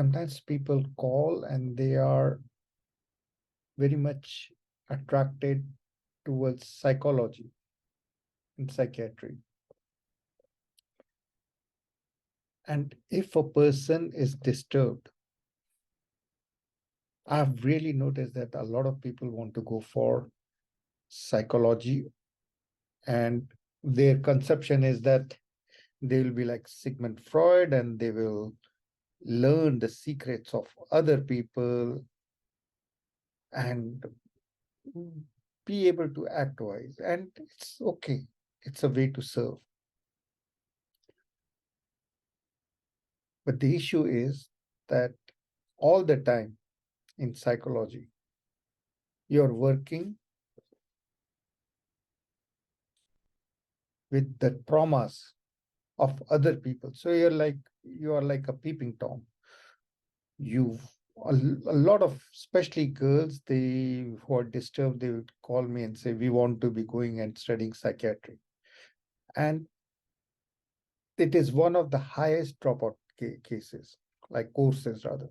sometimes people call and they are very much attracted towards psychology and psychiatry. And if a person is disturbed, I've really noticed that a lot of people want to go for psychology, and their conception is that they will be like Sigmund Freud and they will learn the secrets of other people and be able to act wise. And it's okay, it's a way to serve. But the issue is that all the time in psychology, you're working with the traumas of other people. So you are like a peeping Tom. You a lot of, especially girls, they who are disturbed, they would call me and say, we want to be going and studying psychiatry. And it is one of the highest dropout cases, like courses rather,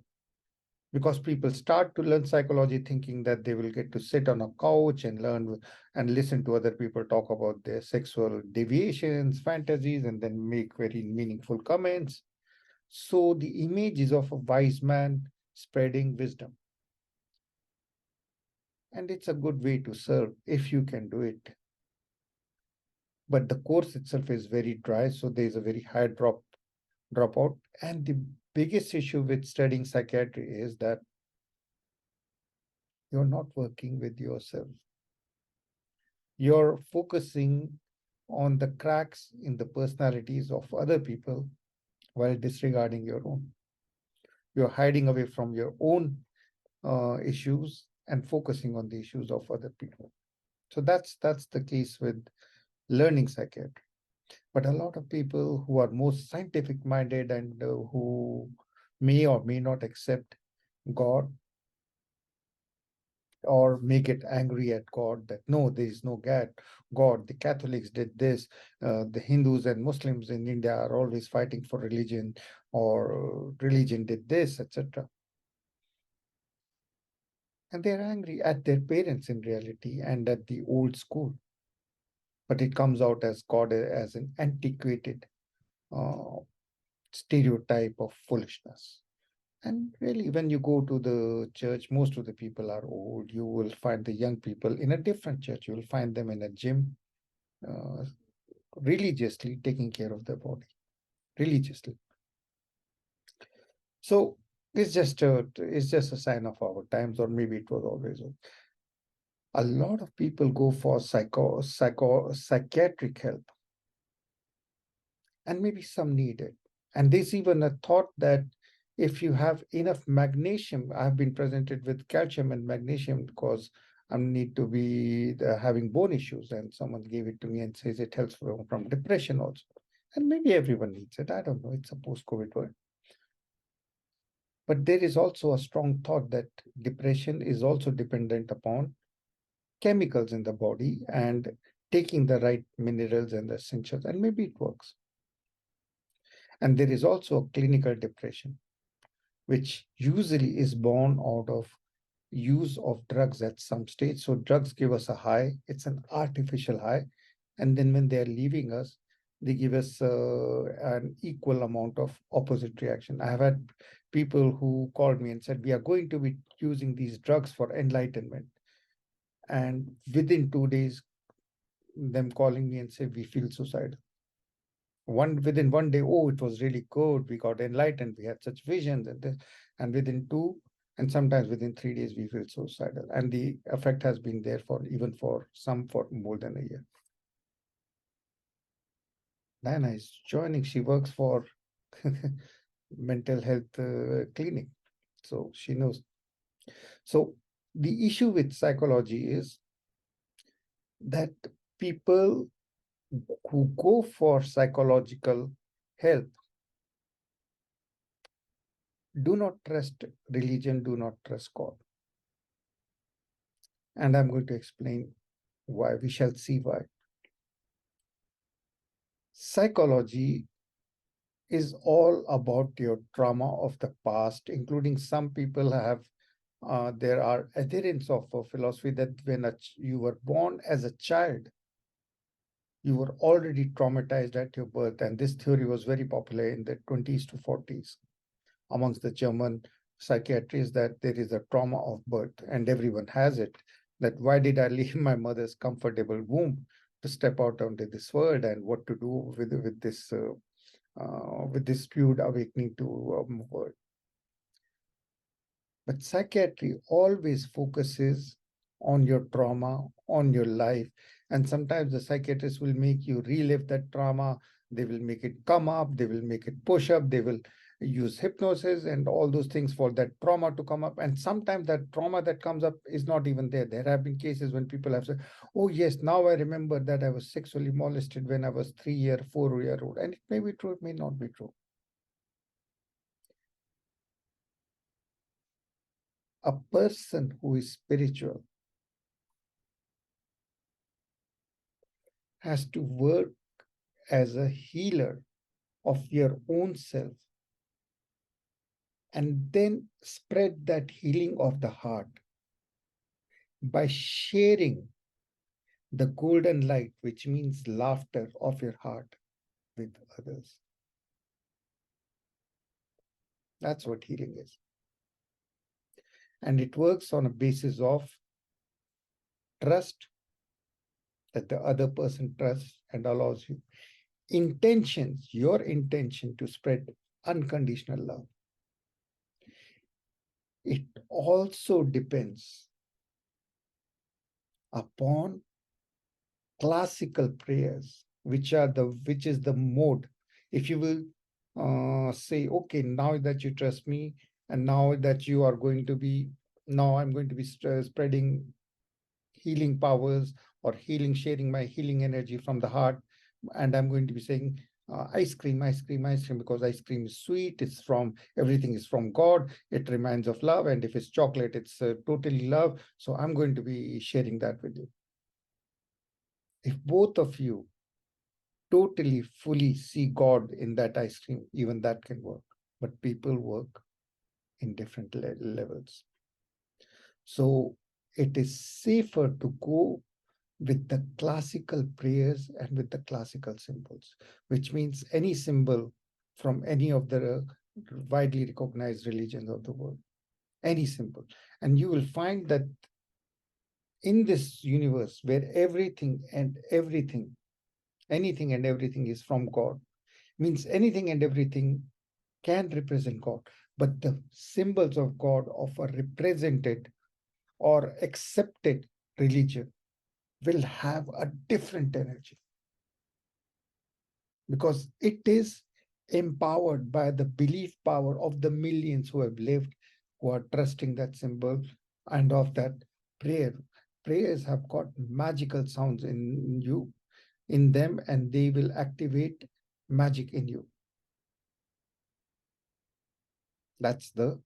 because people start to learn psychology thinking that they will get to sit on a couch and learn and listen to other people talk about their sexual deviations, fantasies, and then make very meaningful comments. So the image is of a wise man spreading wisdom. And it's a good way to serve if you can do it. But the course itself is very dry, so there's a very high dropout. And the biggest issue with studying psychiatry is that you're not working with yourself. You're focusing on the cracks in the personalities of other people while disregarding your own. You're hiding away from your own issues and focusing on the issues of other people. So that's the case with learning psychiatry. But a lot of people who are more scientific minded and who may or may not accept God or may get angry at God that no, there is no God. The Catholics did this. The Hindus and Muslims in India are always fighting for religion, or religion did this, etc. And they're angry at their parents in reality and at the old school. But it comes out as God as an antiquated uh, stereotype of foolishness. And really, when you go to the church, most of the people are old. You will find the young people in a different church. You will find them in a gym, uh, religiously taking care of their body, religiously. So it's just a sign of our times, or maybe it was always. A lot of people go for psychiatric help, and maybe some need it. And there's even a thought that if you have enough magnesium, I've been presented with calcium and magnesium because I need to be having bone issues, and someone gave it to me and says it helps from depression also. And maybe everyone needs it. I don't know. It's a post-COVID world. But there is also a strong thought that depression is also dependent upon chemicals in the body and taking the right minerals and the essentials, and maybe it works. And there is also a clinical depression, which usually is born out of use of drugs at some stage. So drugs give us a high, it's an artificial high. And then when they're leaving us, they give us an equal amount of opposite reaction. I have had people who called me and said, we are going to be using these drugs for enlightenment. And within 2 days, them calling me and say, we feel suicidal. Within 1 day, oh, it was really good, we got enlightened, we had such visions and this, and within 2 and sometimes within 3 days we feel suicidal, and the effect has been there for even for some for more than a year. Diana is joining, she works for mental health clinic, so she knows. So the issue with psychology is that people who go for psychological help do not trust religion, do not trust God. And I'm going to explain why. We shall see why. Psychology is all about your trauma of the past, including some people have, there are adherents of a philosophy that when you were born as a child, you were already traumatized at your birth. And this theory was very popular in the 20s to 40s amongst the German psychiatrists, that there is a trauma of birth and everyone has it. That why did I leave my mother's comfortable womb to step out onto this world, and what to do with this skewed awakening to world. But psychiatry always focuses on your trauma, on your life. And sometimes the psychiatrist will make you relive that trauma. They will make it come up. They will make it push up. They will use hypnosis and all those things for that trauma to come up. And sometimes that trauma that comes up is not even there. There have been cases when people have said, oh, yes, now I remember that I was sexually molested when I was 3 year, 4 year old. And it may be true, it may not be true. A person who is spiritual has to work as a healer of your own self and then spread that healing of the heart by sharing the golden light, which means laughter of your heart, with others. That's what healing is. And it works on a basis of trust, that the other person trusts and allows you. Intentions, your intention to spread unconditional love. It also depends upon classical prayers, which is the mode. If you will say, okay, now that you trust me, and now that you are going to be, now I'm going to be spreading healing powers or sharing my healing energy from the heart, and I'm going to be saying, ice cream, ice cream, ice cream, because ice cream is sweet. Everything is from God. It reminds of love. And if it's chocolate, it's totally love. So I'm going to be sharing that with you. If both of you totally, fully see God in that ice cream, even that can work. But people work in different levels. So it is safer to go with the classical prayers and with the classical symbols, which means any symbol from any of the widely recognized religions of the world, any symbol. And you will find that in this universe where anything and everything is from God, means anything and everything can represent God, but the symbols of God of a represented or accepted religion will have a different energy, because it is empowered by the belief power of the millions who have lived, who are trusting that symbol and of that prayer. Prayers have got magical sounds in them, and they will activate magic in you. That's the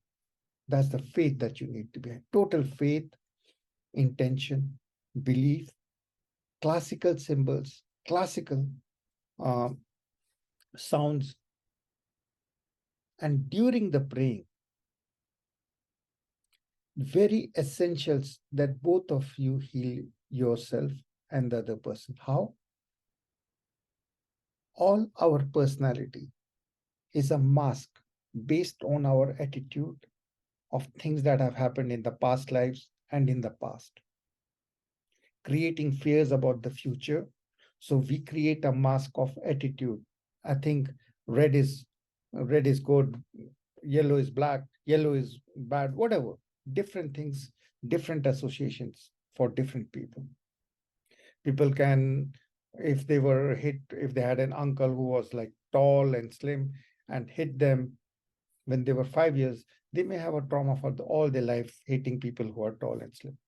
faith that you need to be. Total faith, intention, belief, classical symbols, classical uh, sounds. And during the praying, very essentials that both of you heal yourself and the other person. How? All our personality is a mask based on our attitude of things that have happened in the past lives and in the past, creating fears about the future. So we create a mask of attitude. I think red is good, yellow is black, yellow is bad, whatever. Different things, different associations for different people. People can, if they had an uncle who was like tall and slim and hit them when they were 5 years, they may have a trauma for all their life, hating people who are tall and slim,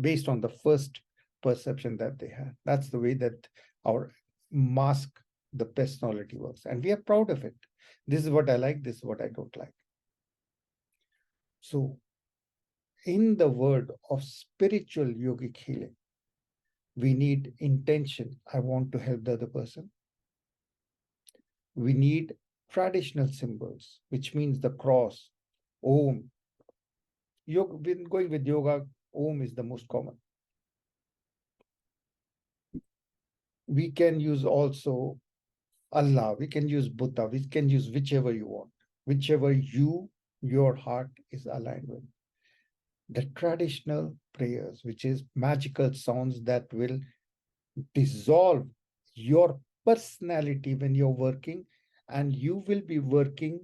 based on the first perception that they had. That's the way that our mask, the personality works. And we are proud of it. This is what I like, this is what I don't like. So in the word of spiritual yogic healing, we need intention. I want to help the other person. We need traditional symbols, which means the cross, Om. Going with yoga, Om is the most common. We can use also Allah, we can use Buddha, we can use whichever you want, whichever your heart is aligned with. The traditional prayers, which is magical sounds that will dissolve your personality when you're working, and you will be working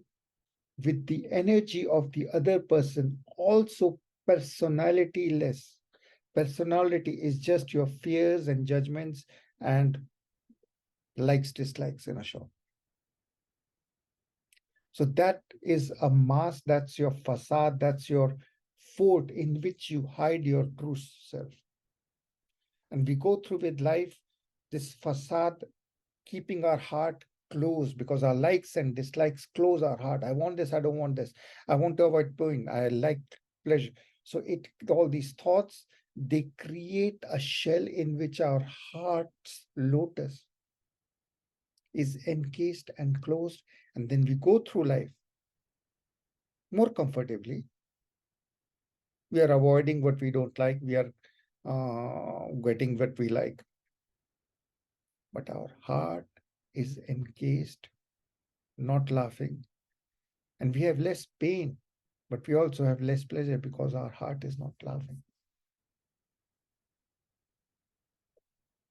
with the energy of the other person, also personality less. Personality is just your fears and judgments and likes, dislikes in a shop. So that is a mask, that's your facade, that's your fort in which you hide your true self. And we go through with life, this facade, keeping our heart closed because our likes and dislikes close our heart. I want this, I don't want this. I want to avoid pain. I like pleasure. So all these thoughts, they create a shell in which our heart's lotus is encased and closed. And then we go through life more comfortably. We are avoiding what we don't like. We are getting what we like. But our heart is encased, not laughing. And we have less pain, but we also have less pleasure because our heart is not laughing.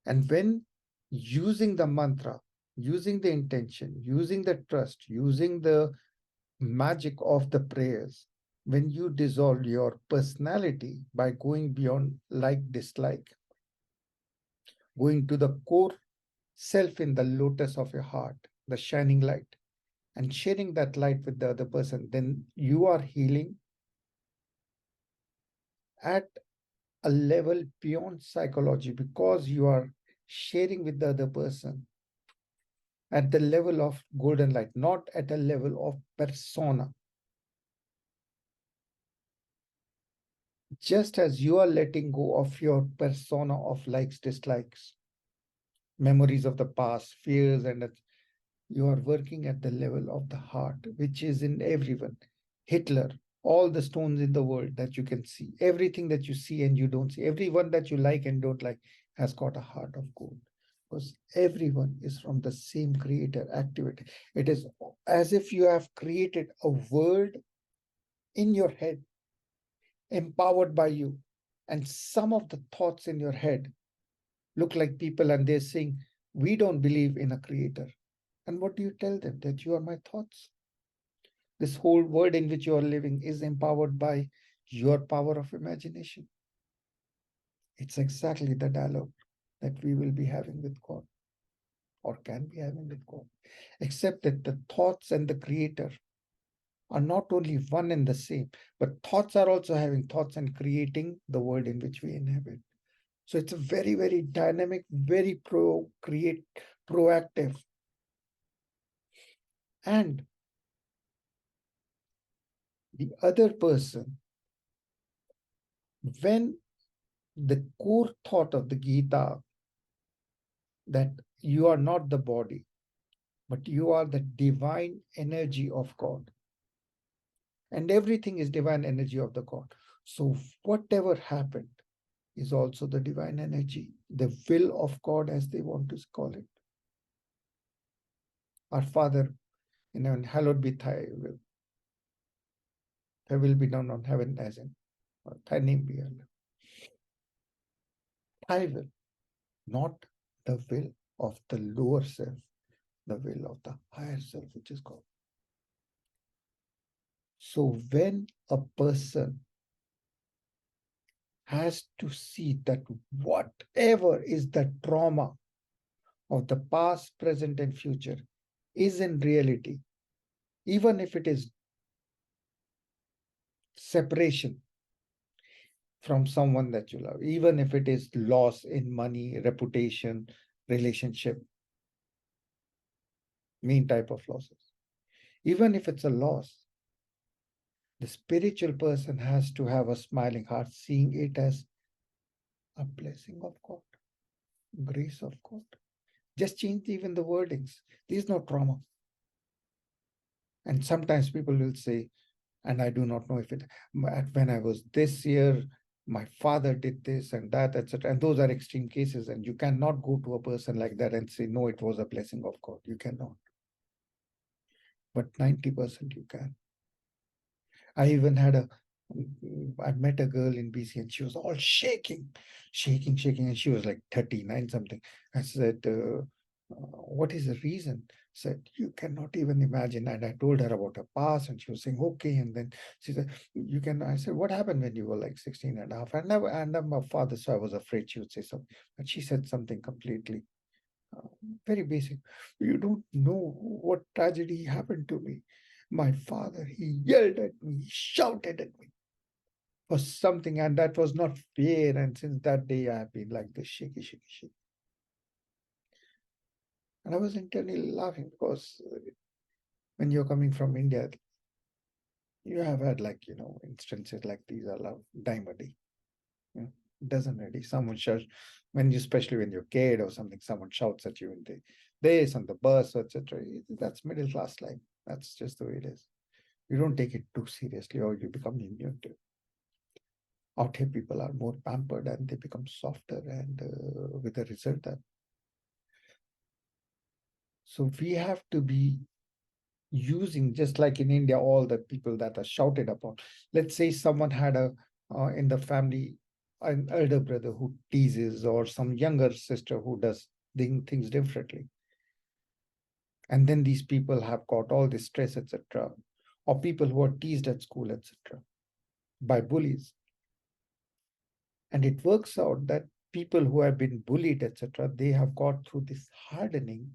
And when using the mantra, using the intention, using the trust, using the magic of the prayers, when you dissolve your personality by going beyond like, dislike, going to the core self in the lotus of your heart, the shining light, and sharing that light with the other person, then you are healing at a level beyond psychology because you are sharing with the other person at the level of golden light, not at a level of persona. Just as you are letting go of your persona of likes, dislikes, memories of the past, fears, and you are working at the level of the heart, which is in everyone. Hitler, all the stones in the world that you can see, everything that you see and you don't see, everyone that you like and don't like has got a heart of gold. Because everyone is from the same creator activity. It is as if you have created a world in your head, empowered by you. And some of the thoughts in your head look like people and they're saying, we don't believe in a creator. And what do you tell them? That you are my thoughts. This whole world in which you are living is empowered by your power of imagination. It's exactly the dialogue that we will be having with God or can be having with God, except that the thoughts and the creator are not only one and the same, but thoughts are also having thoughts and creating the world in which we inhabit. So it's a very, very dynamic, very proactive. And the other person, when the core thought of the Gita that you are not the body, but you are the divine energy of God. And everything is divine energy of the God. So whatever happened is also the divine energy, the will of God, as they want to call it. Our Father in heaven, hallowed be thy will. Thy will be done on heaven as in, thy name be hallowed. Thy will, not the will of the lower self, the will of the higher self, which is God. So when a person has to see that whatever is the trauma of the past, present, and future is in reality, even if it is separation from someone that you love, even if it is loss in money, reputation, relationship, mean type of losses, even if it's a loss, the spiritual person has to have a smiling heart, seeing it as a blessing of God, grace of God. Just change even the wordings. There is no trauma. And sometimes people will say, and I do not know if it, when I was this year, my father did this and that, etc. And those are extreme cases. And you cannot go to a person like that and say, no, it was a blessing of God. You cannot. But 90% you can. I even had I met a girl in BC and she was all shaking. And she was like 39 something. I said, what is the reason? Said, you cannot even imagine. And I told her about her past and she was saying, okay. And then she said, you can, I said, what happened when you were like 16 and a half? And I'm a father, so I was afraid she would say something. But she said something completely uh, very basic. You don't know what tragedy happened to me. My father, he yelled at me, he shouted at me for something, and that was not fair. And since that day, I have been like this shaky. And I was internally laughing because when you're coming from India, you have had like, instances like these are love, dime a day. You know, doesn't really. Someone shouts when you, especially when you're a kid or something, someone shouts at you in the this on the bus, etc. That's middle class life. That's just the way it is. You don't take it too seriously, or you become immune to it. Out here, people are more pampered and they become softer, and with the result that. So we have to be using, just like in India, all the people that are shouted upon. Let's say someone had a in the family an elder brother who teases, or some younger sister who does things differently, and then these people have got all this stress, etc., or people who are teased at school, etc., by bullies, and it works out that people who have been bullied, etc., they have got through this hardening,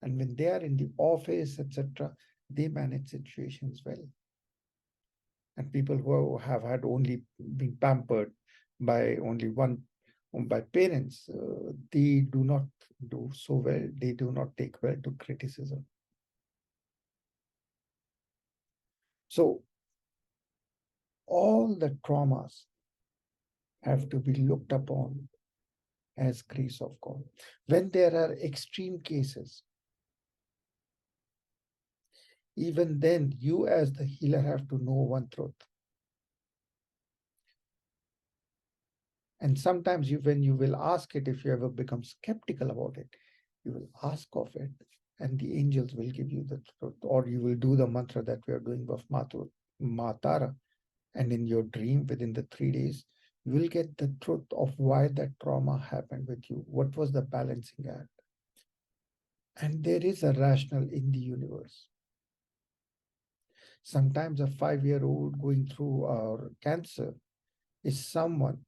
and when they are in the office, etc., they manage situations well. And people who have had only been pampered by only one by parents, they do not do so well. They do not take well to criticism. So all the traumas have to be looked upon as grace of God. When there are extreme cases, even then, you as the healer have to know one truth. And sometimes when you will ask it, if you ever become skeptical about it, you will ask of it, and the angels will give you the truth. Or you will do the mantra that we are doing of Matara, and in your dream, within the 3 days, you will get the truth of why that trauma happened with you. What was the balancing act? And there is a rationale in the universe. Sometimes a 5-year-old going through cancer is someone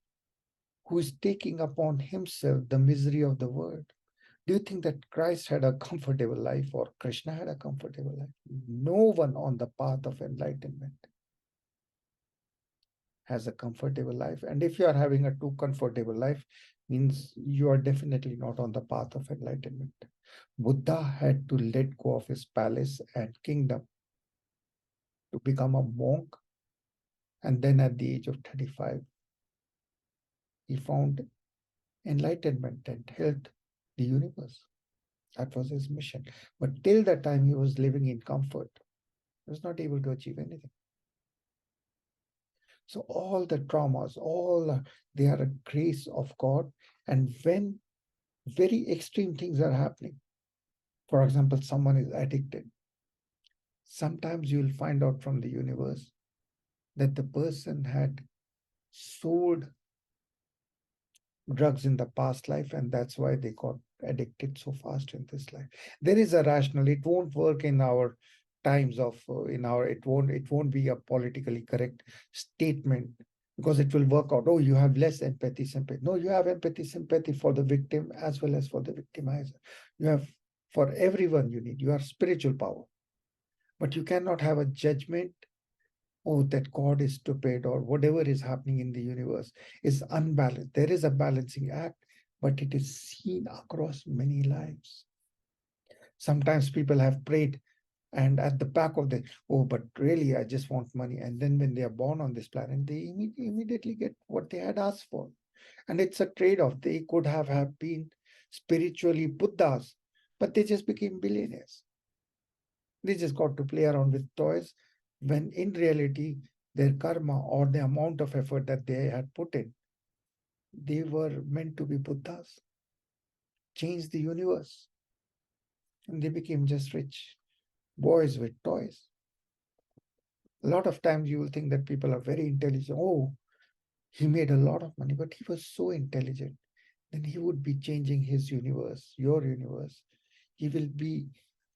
who is taking upon himself the misery of the world. Do you think that Christ had a comfortable life or Krishna had a comfortable life? No one on the path of enlightenment has a comfortable life. And if you are having a too comfortable life, means you are definitely not on the path of enlightenment. Buddha had to let go of his palace and kingdom to become a monk. And then at the age of 35, he found enlightenment and helped the universe. That was his mission. But till that time, he was living in comfort. He was not able to achieve anything. So all the traumas, they are a grace of God. And when very extreme things are happening, for example, someone is addicted, sometimes you will find out from the universe that the person had sold drugs in the past life, and that's why they got addicted so fast in this life. There is a rationale. It won't work in our times of in our it won't be a politically correct statement, because it will work out, oh, you have less empathy, sympathy. No, you have empathy, sympathy for the victim as well as for the victimizer. You have, for everyone you need. You are spiritual power, but you cannot have a judgment, oh, that God is stupid, or whatever is happening in the universe is unbalanced. There is a balancing act, but it is seen across many lives. Sometimes people have prayed, and at the back of the, oh, but really, I just want money. And then when they are born on this planet, they immediately get what they had asked for. And it's a trade off. They could have been spiritually Buddhas, but they just became billionaires. They just got to play around with toys when in reality, their karma or the amount of effort that they had put in, they were meant to be Buddhas, change the universe. And they became just rich boys with toys. A lot of times you will think that people are very intelligent. Oh, he made a lot of money, but he was so intelligent. Then he would be changing his universe, your universe. He will be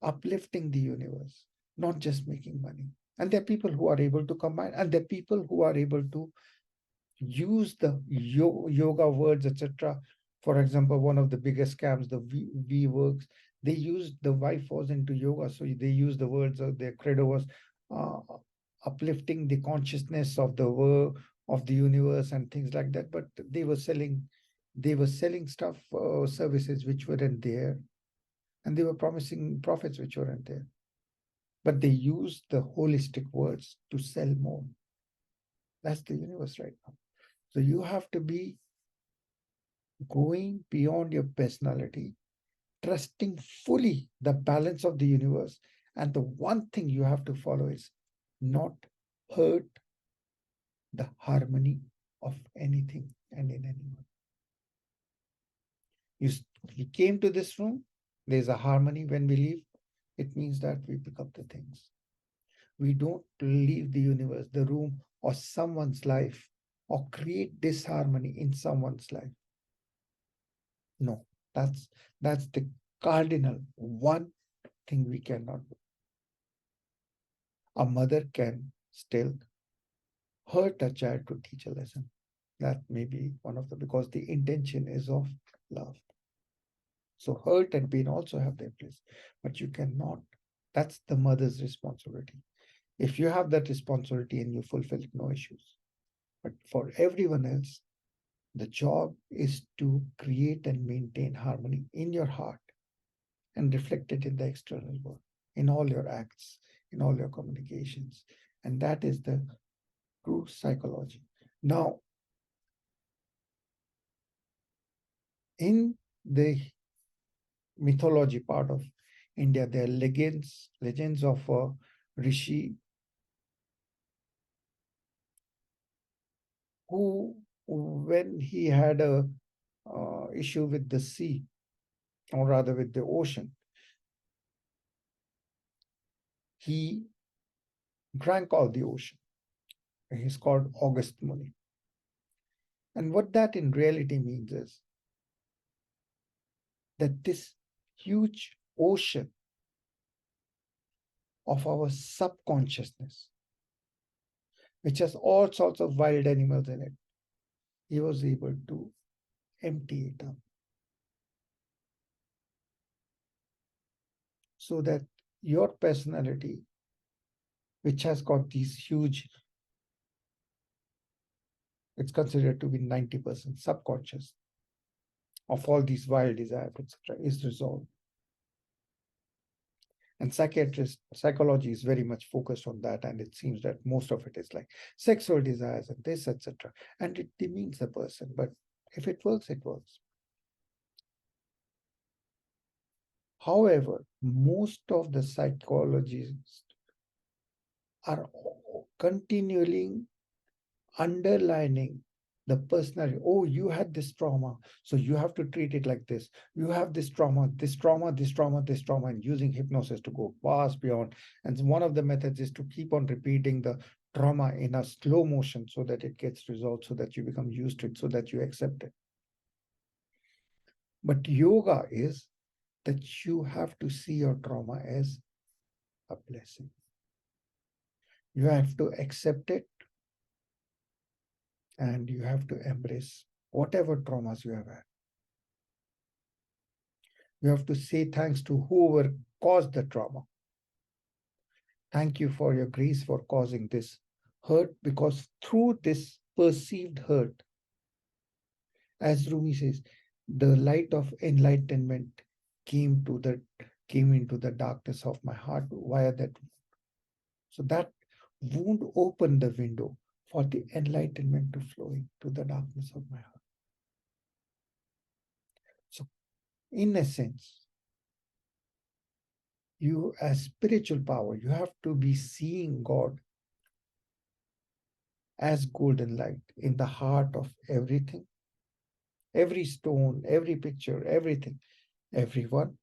uplifting the universe, not just making money. And there are people who are able to combine, and there are people who are able to use the yoga words, etc. For example, one of the biggest scams, the V works, they used the Y force into yoga. So they use the words of their credo was uh, uplifting the consciousness of the world, of the universe, and things like that. But they were selling stuff, services which weren't there, and they were promising profits which weren't there. But they used the holistic words to sell more. That's the universe right now. So you have to be going beyond your personality, trusting fully the balance of the universe. And the one thing you have to follow is not hurt the harmony of anything and in anyone. You, we came to this room, there's a harmony when we leave. It means that we pick up the things. We don't leave the universe, the room, or someone's life, or create disharmony in someone's life. No, that's the cardinal one thing we cannot do. A mother can still hurt a child to teach a lesson. That may be one of the, because the intention is of love. So hurt and pain also have their place, but you cannot. That's the mother's responsibility. If you have that responsibility and you fulfill it, no issues. But for everyone else, the job is to create and maintain harmony in your heart and reflect it in the external world, in all your acts, in all your communications. And that is the true psychology. Now, in the mythology part of India, there are legends of Rishi who, when he had a issue with the sea, or rather with the ocean, he drank all the ocean. He's called August Muni. And what that in reality means is that this huge ocean of our subconsciousness, which has all sorts of wild animals in it, he was able to empty it out so that your personality, which has got these huge, it's considered to be 90% subconscious of all these wild desires, etc., is resolved. And psychology is very much focused on that, and it seems that most of it is like sexual desires and this, etc. And it demeans the person, but if it works, it works. However, most of the psychologists are continually underlining the personality. Oh, you had this trauma, so you have to treat it like this. You have this trauma, this trauma, this trauma, this trauma, and using hypnosis to go past beyond. And one of the methods is to keep on repeating the trauma in a slow motion so that it gets resolved, so that you become used to it, so that you accept it. But yoga is that you have to see your trauma as a blessing. You have to accept it, and you have to embrace whatever traumas you have had. You have to say thanks to whoever caused the trauma. Thank you for your grace for causing this hurt, because through this perceived hurt, as Rumi says, the light of enlightenment came into the darkness of my heart via that. So that wound opened the window for the enlightenment to flow into the darkness of my heart. So, in essence, You, as spiritual power, you have to be seeing God as golden light in the heart of everything, every stone, every picture, everything, everyone,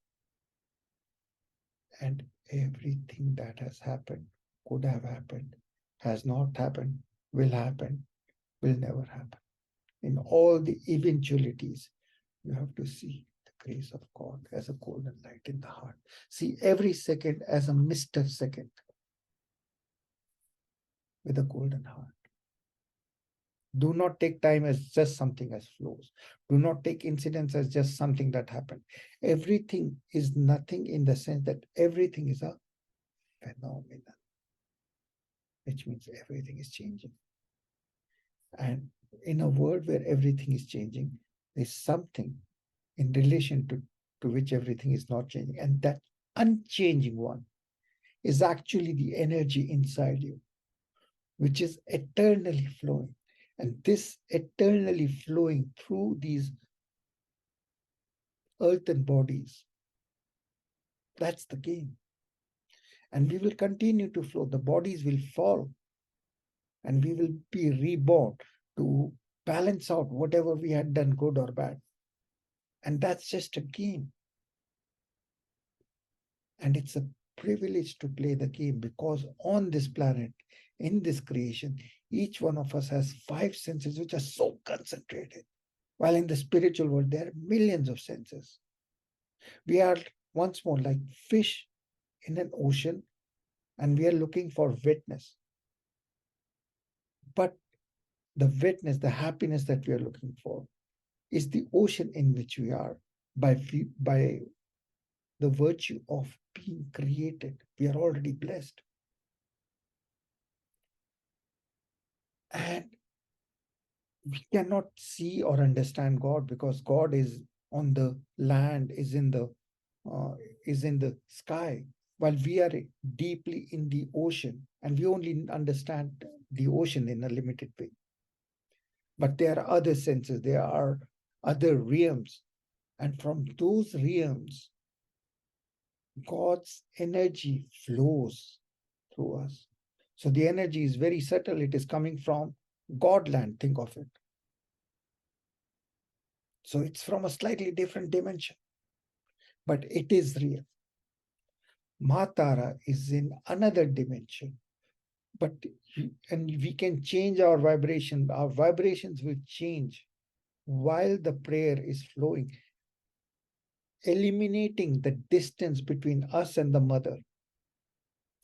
and everything that has happened, could have happened, has not happened, will never happen. In all the eventualities, you have to see the grace of God as a golden light in the heart. See every second as a Mr. Second with a golden heart. Do not take time as just something as flows. Do not take incidents as just something that happened. Everything is nothing in the sense that everything is a phenomenon, which means everything is changing. And in a world where everything is changing, there's something in relation to which everything is not changing. And that unchanging one is actually the energy inside you, which is eternally flowing. And this eternally flowing through these earthen bodies, that's the game. And we will continue to flow. The bodies will fall and we will be reborn to balance out whatever we had done, good or bad. And that's just a game. And it's a privilege to play the game because on this planet, in this creation, each one of us has 5 senses which are so concentrated. While in the spiritual world, there are millions of senses. We are once more like fish in an ocean and we are looking for wetness. But the wetness, the happiness that we are looking for is the ocean in which we are by the virtue of being created. We are already blessed. And we cannot see or understand God because God is on the land, uh, is in the sky, while we are deeply in the ocean, and we only understand the ocean in a limited way. But there are other senses, there are other realms, and from those realms, God's energy flows through us. So the energy is very subtle. It is coming from Godland, think of it. So it's from a slightly different dimension, but it is real. Matara is in another dimension, but and we can change our vibration. Our vibrations will change while the prayer is flowing, eliminating the distance between us and the mother.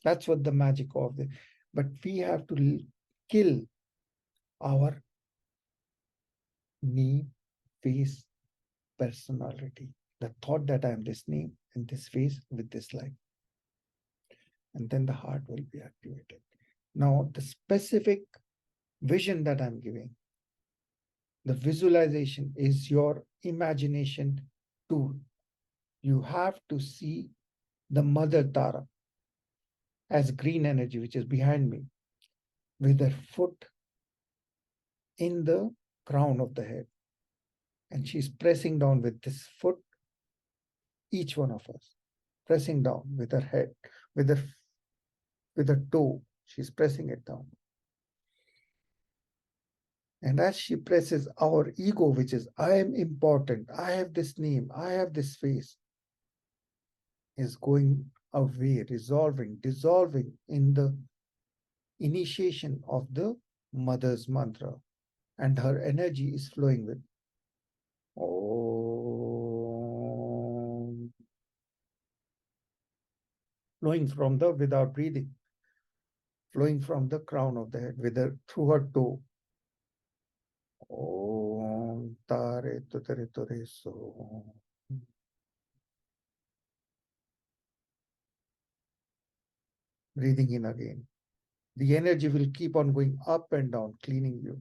That's what the magic of it. But we have to kill our name, face, personality. The thought that I am this name and this face with this life. And then the heart will be activated. Now, the specific vision that I'm giving, the visualization is your imagination tool. You have to see the mother Tara as green energy, which is behind me, with her foot in the crown of the head. And she's pressing down with this foot, each one of us, pressing down with her head, with her toe, she's pressing it down. And as she presses, our ego, which is, I am important, I have this name, I have this face, is going away, dissolving in the initiation of the mother's mantra. And her energy is flowing with Om, flowing from the, without breathing, flowing from the crown of the head with her, through her toe. Om Tare Tutare Tore So. Breathing in again. The energy will keep on going up and down, cleaning you.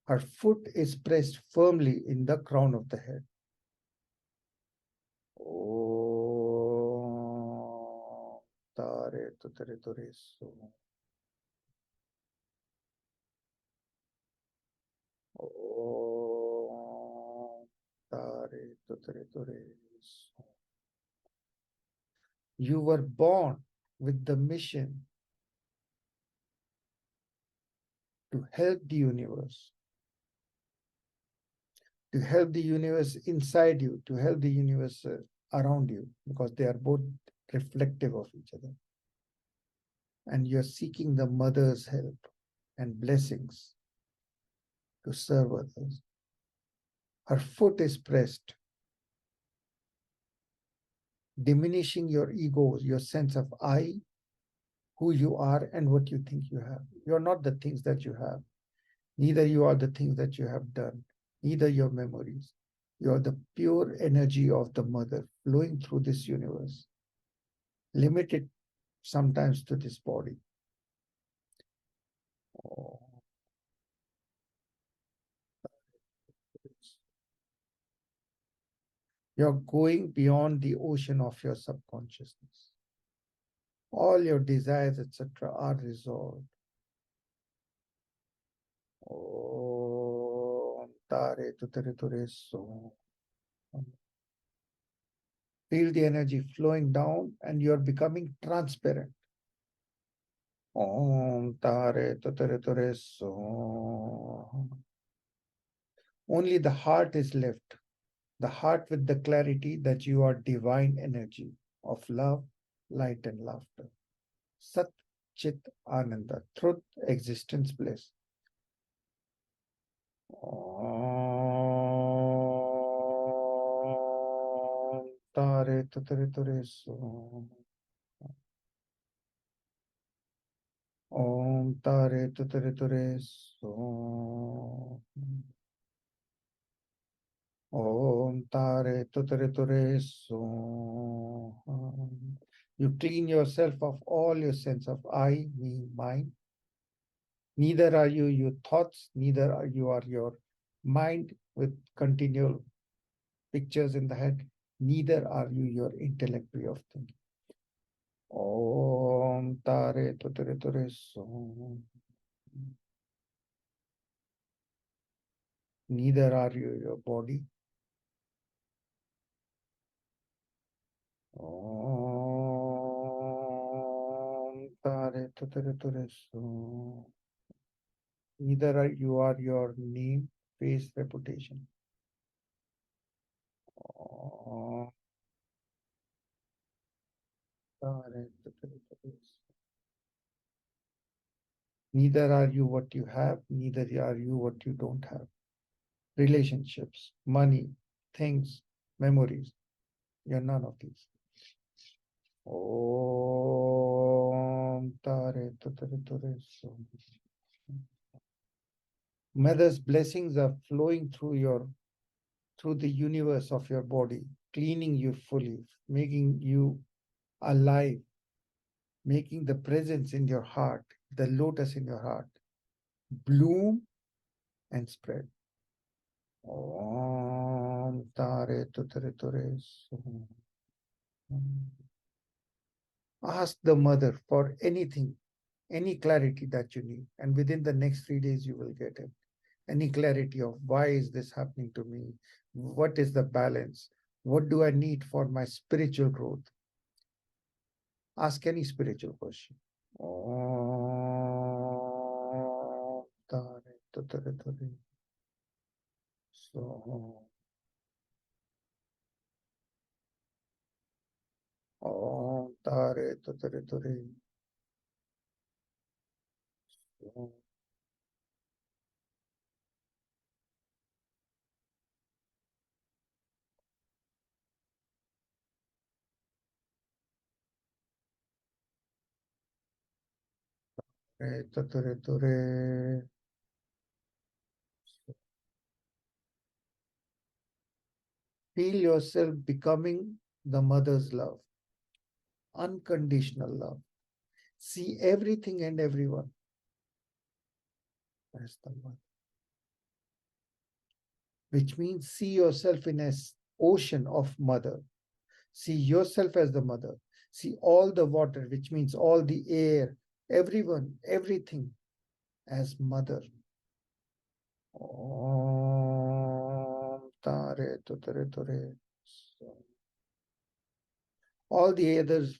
Her foot is pressed firmly in the crown of the head. Om Tare Tutare Tore So. Om Tare Tutare Tore So. You were born with the mission to help the universe, to help the universe inside you, to help the universe around you, because they are both reflective of each other. And you're seeking the mother's help and blessings to serve others. Her foot is pressed, diminishing your ego, your sense of I, who you are, and what you think you have. You're not the things that you have. Neither you are the things that you have done, neither your memories. You are the pure energy of the mother flowing through this universe, limited sometimes to this body. Oh. You're going beyond the ocean of your subconsciousness. All your desires, etc., are resolved. Oh, tare tutere ture so. Feel the energy flowing down and you're becoming transparent. Om tare tutere ture so. Only the heart is left. The heart with the clarity that you are divine energy of love, light, and laughter. Sat Chit Ananda, truth, existence, bliss. Om Tare Tutare Ture So. Om Tare Tutare Ture So. Om Tare Tutare Ture So. You clean yourself of all your sense of I, me, mine. Neither are you your thoughts, neither are you are your mind with continual pictures in the head, neither are you your intellect way of thinking. Om Tare Tutare Ture So. Neither are you your body. Om Tare Tutare Ture So. Neither are you are your name, face, reputation. Om Tare Tutare Ture So. Neither are you what you have, neither are you what you don't have. Relationships, money, things, memories. You're none of these. Om Tare Tutare Ture So. Mother's blessings are flowing through the universe of your body, cleaning you fully, making you alive, making the presence in your heart, the lotus in your heart, bloom and spread. Om Tare Tutare Ture So. Ask the mother for anything, any clarity that you need, and within the next 3 days you will get it. Any clarity of why is this happening to me? What is the balance? What do I need for my spiritual growth? Ask any spiritual question. Om Tare Tutare Ture So. Om Tare Tutare Ture So. Tutare Ture. Feel yourself becoming the mother's love, unconditional love. See everything and everyone as the mother, which means see yourself in an ocean of mother. See yourself as the mother. See all the water, which means all the air, everyone, everything as mother. Om Tare Tutare Ture So. All the others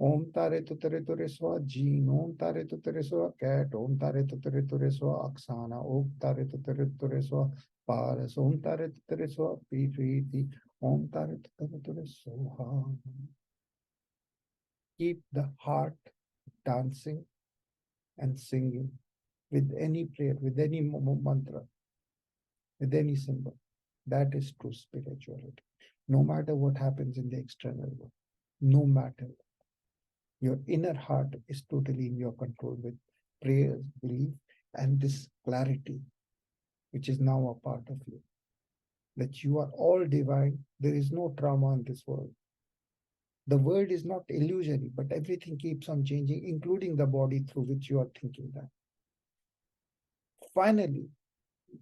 Om tare tutere ture swa jean, om tare tutere swa cat, om tare tutere ture swa aksana, om tare tutere ture swa paras, om tare tutere swa piriti, om tare tutere ture soha. Keep the heart dancing and singing with any prayer, with any mantra, with any symbol. That is true spirituality. No matter what happens in the external world, no matter, your inner heart is totally in your control with prayers, belief, and this clarity, which is now a part of you, that you are all divine. There is no trauma in this world. The world is not illusory, but everything keeps on changing, including the body through which you are thinking that. Finally,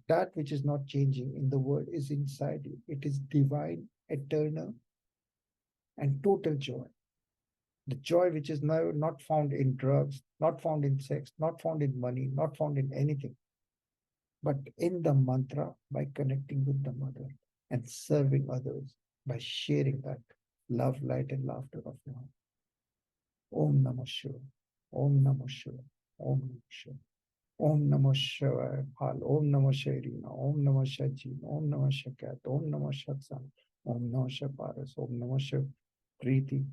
that which is not changing in the world is inside you. It is divine, eternal, and total joy. The joy which is now not found in drugs, not found in sex, not found in money, not found in anything, but in the mantra by connecting with the mother and serving others by sharing that love, light, and laughter of your heart. Om Namah Shivaya. Om Namah Shivaya. Om Namah Shivaya. Om Namah Shivaya Phal, Om Namah Shairina, Om Namah Shajin, Om Namah Shakat, Om Namah Shaksan, Om Namah Shaparas, Om Namah Shapriti,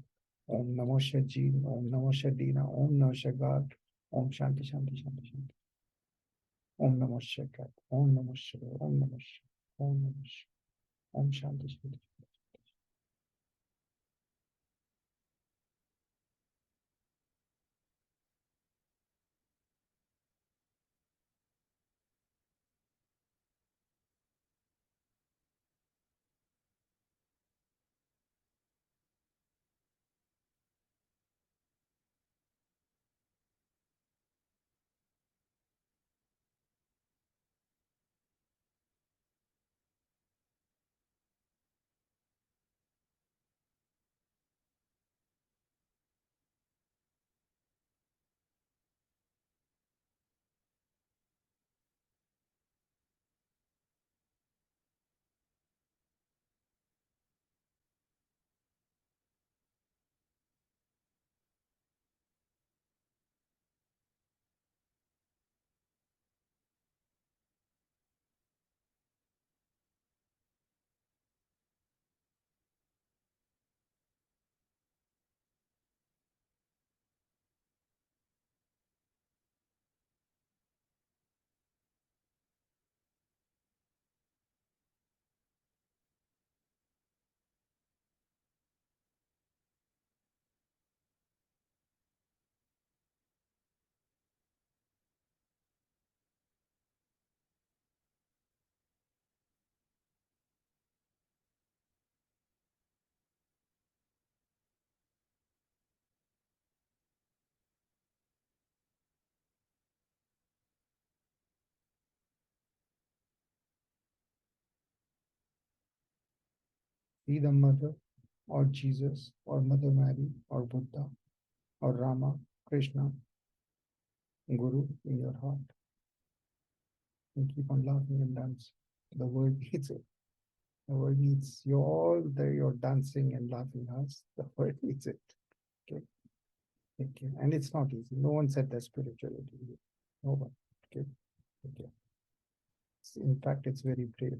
Om Namah Shajin, Om Namah Shadina, Om Namah Shagat, Om Shanti Shanti Shanti Shanti, Om Namah Shakat, Om Namah Shivaya, Om Namah Shivaya, Om Namah Shivaya, Om Shanti Shanti. See the mother or Jesus or Mother Mary or Buddha or Rama, Krishna, Guru in your heart and keep on laughing and dance. The world needs it. The world needs you all there, you're dancing and laughing us. The world needs it. Okay. Okay. And it's not easy. No one said that spirituality. No one. Okay. Okay. In fact, it's very brave.